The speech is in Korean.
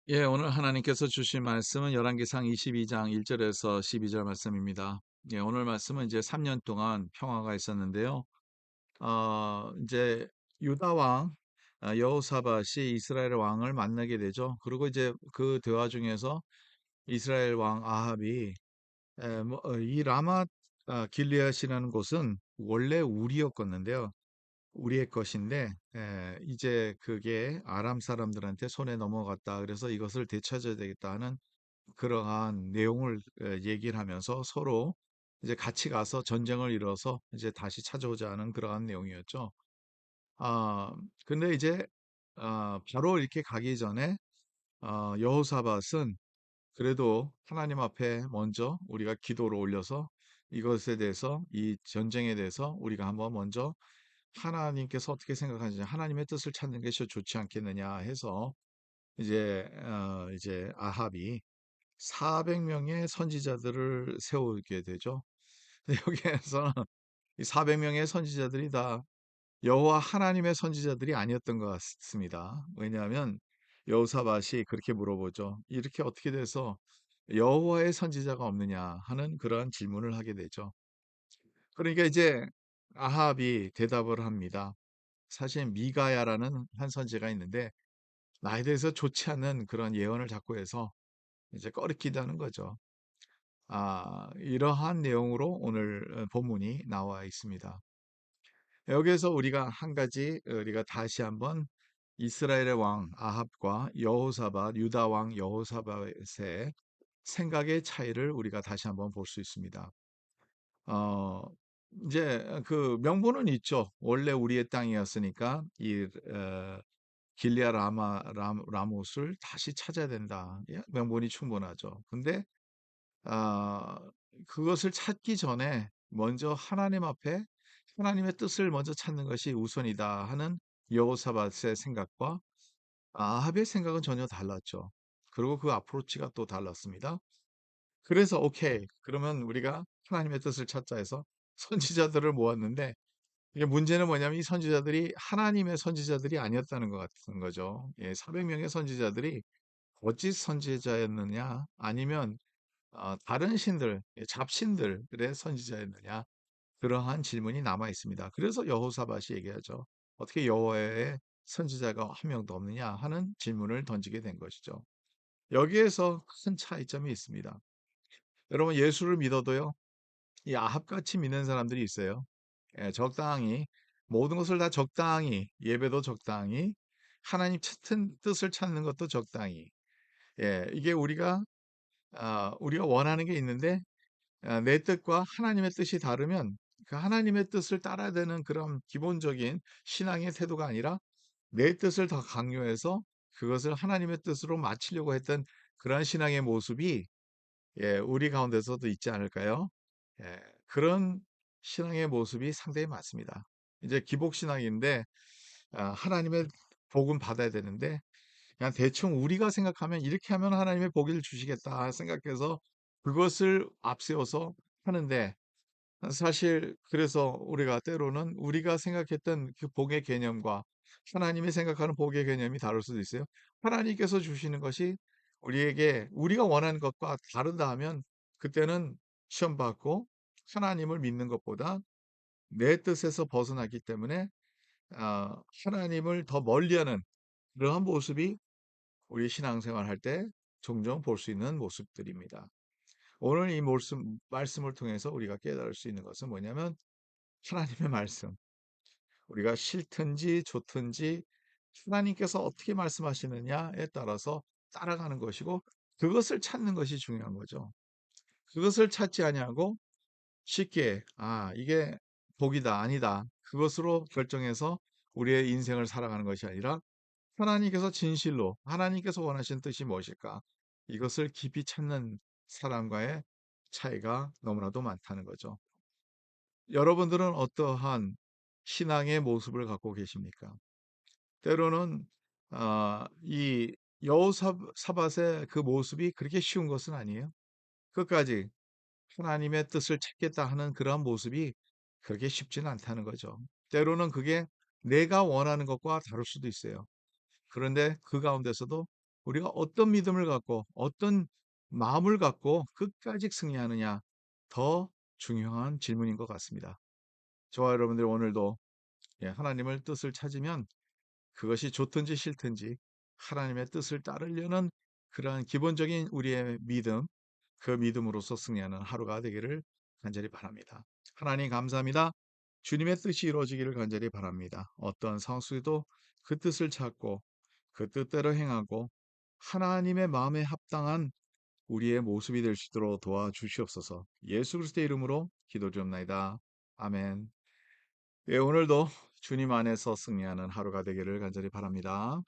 예, 오늘 하나님께서 주신 말씀은 열왕기상 22장 1절에서 12절 말씀입니다. 예, 오늘 말씀은 이제 3년 동안 평화가 있었는데요. 이제 유다 왕 여호사밧이 이스라엘 왕을 만나게 되죠. 그리고 이제 그 대화 중에서 이스라엘 왕 아합이 이 라마 길르앗이라는 곳은 원래 우리였었는데요. 우리의 것인데 이제 그게 아람 사람들한테 손에 넘어갔다. 그래서 이것을 되찾아야 되겠다 하는 그러한 내용을 얘기를 하면서 서로 이제 같이 가서 전쟁을 일어서 이제 다시 찾아오자 하는 그러한 내용이었죠. 아, 근데 이제 바로 이렇게 가기 전에 여호사밧은 그래도 하나님 앞에 먼저 우리가 기도를 올려서 이것에 대해서 이 전쟁에 대해서 우리가 한번 먼저 하나님께서 어떻게 생각하시냐 하나님의 뜻을 찾는 것이 좋지 않겠느냐 해서 이제 아합이 400명의 선지자들을 세우게 되죠. 근데 여기에서는 이 400명의 선지자들이 다 여호와 하나님의 선지자들이 아니었던 것 같습니다. 왜냐하면 여호사밧이 그렇게 물어보죠. 이렇게 어떻게 돼서 여호와의 선지자가 없느냐 하는 그러한 질문을 하게 되죠. 그러니까 이제 아합이 대답을 합니다. 사실 미가야라는 한 선지자가 있는데 나에 대해서 좋지 않은 그런 예언을 자꾸 해서 이제 꺼리키다는 거죠. 이러한 내용으로 오늘 본문이 나와 있습니다. 여기에서 우리가 한 가지 우리가 다시 한번 이스라엘의 왕 아합과 여호사밧 유다 왕 여호사밧의 생각의 차이를 우리가 다시 한번 볼 수 있습니다. 어, 이제 그 명분은 있죠. 원래 우리의 땅이었으니까 이 길리아 라못을 다시 찾아야 된다. 예, 명분이 충분하죠. 근데 아, 그것을 찾기 전에 먼저 하나님 앞에 하나님의 뜻을 먼저 찾는 것이 우선이다 하는 여호사밧의 생각과 아합의 생각은 전혀 달랐죠. 그리고 그 어프로치가 또 달랐습니다. 그래서 오케이. 그러면 우리가 하나님의 뜻을 찾자 해서 선지자들을 모았는데 이게 문제는 뭐냐면 이 선지자들이 하나님의 선지자들이 아니었다는 것 같은 거죠. 예, 400명의 선지자들이 거짓 선지자였느냐 아니면 다른 신들, 예, 잡신들의 선지자였느냐 그러한 질문이 남아 있습니다. 그래서 여호사밧이 얘기하죠. 어떻게 여호와의 선지자가 한 명도 없느냐 하는 질문을 던지게 된 것이죠. 여기에서 큰 차이점이 있습니다. 여러분 예수를 믿어도요. 이 아합같이 믿는 사람들이 있어요. 예, 적당히 모든 것을 다 적당히 예배도 적당히 하나님 뜻을 찾는 것도 적당히 예, 이게 우리가 원하는 게 있는데 내 뜻과 하나님의 뜻이 다르면 그 하나님의 뜻을 따라야 되는 그런 기본적인 신앙의 태도가 아니라 내 뜻을 더 강요해서 그것을 하나님의 뜻으로 맞추려고 했던 그러한 신앙의 모습이 예, 우리 가운데서도 있지 않을까요? 예, 그런 신앙의 모습이 상당히 많습니다. 이제 기복신앙인데 하나님의 복은 받아야 되는데 그냥 대충 우리가 생각하면 이렇게 하면 하나님의 복을 주시겠다 생각해서 그것을 앞세워서 하는데 사실 그래서 우리가 때로는 우리가 생각했던 그 복의 개념과 하나님이 생각하는 복의 개념이 다를 수도 있어요. 하나님께서 주시는 것이 우리에게 우리가 원하는 것과 다르다 하면 그때는 시험 받고 하나님을 믿는 것보다 내 뜻에서 벗어나기 때문에 하나님을 더 멀리하는 그러한 모습이 우리 신앙생활 할 때 종종 볼 수 있는 모습들입니다. 오늘 이 말씀을 통해서 우리가 깨달을 수 있는 것은 뭐냐면 하나님의 말씀. 우리가 싫든지 좋든지 하나님께서 어떻게 말씀하시느냐에 따라서 따라가는 것이고 그것을 찾는 것이 중요한 거죠. 그것을 찾지 아니하고 쉽게 이게 복이다 아니다 그것으로 결정해서 우리의 인생을 살아가는 것이 아니라 하나님께서 진실로 하나님께서 원하시는 뜻이 무엇일까 이것을 깊이 찾는 사람과의 차이가 너무나도 많다는 거죠. 여러분들은 어떠한 신앙의 모습을 갖고 계십니까? 때로는 이 여호사밧의 그 모습이 그렇게 쉬운 것은 아니에요. 끝까지 하나님의 뜻을 찾겠다 하는 그러한 모습이 그렇게 쉽지는 않다는 거죠. 때로는 그게 내가 원하는 것과 다를 수도 있어요. 그런데 그 가운데서도 우리가 어떤 믿음을 갖고 어떤 마음을 갖고 끝까지 승리하느냐 더 중요한 질문인 것 같습니다. 저와 여러분들 오늘도 하나님을 뜻을 찾으면 그것이 좋든지 싫든지 하나님의 뜻을 따르려는 그러한 기본적인 우리의 믿음, 그 믿음으로써 승리하는 하루가 되기를 간절히 바랍니다. 하나님 감사합니다. 주님의 뜻이 이루어지기를 간절히 바랍니다. 어떤 상황 속에도 그 뜻을 찾고 그 뜻대로 행하고 하나님의 마음에 합당한 우리의 모습이 될 수 있도록 도와주시옵소서. 예수 그리스도의 이름으로 기도드립니다. 아멘. 오늘도 주님 안에서 승리하는 하루가 되기를 간절히 바랍니다.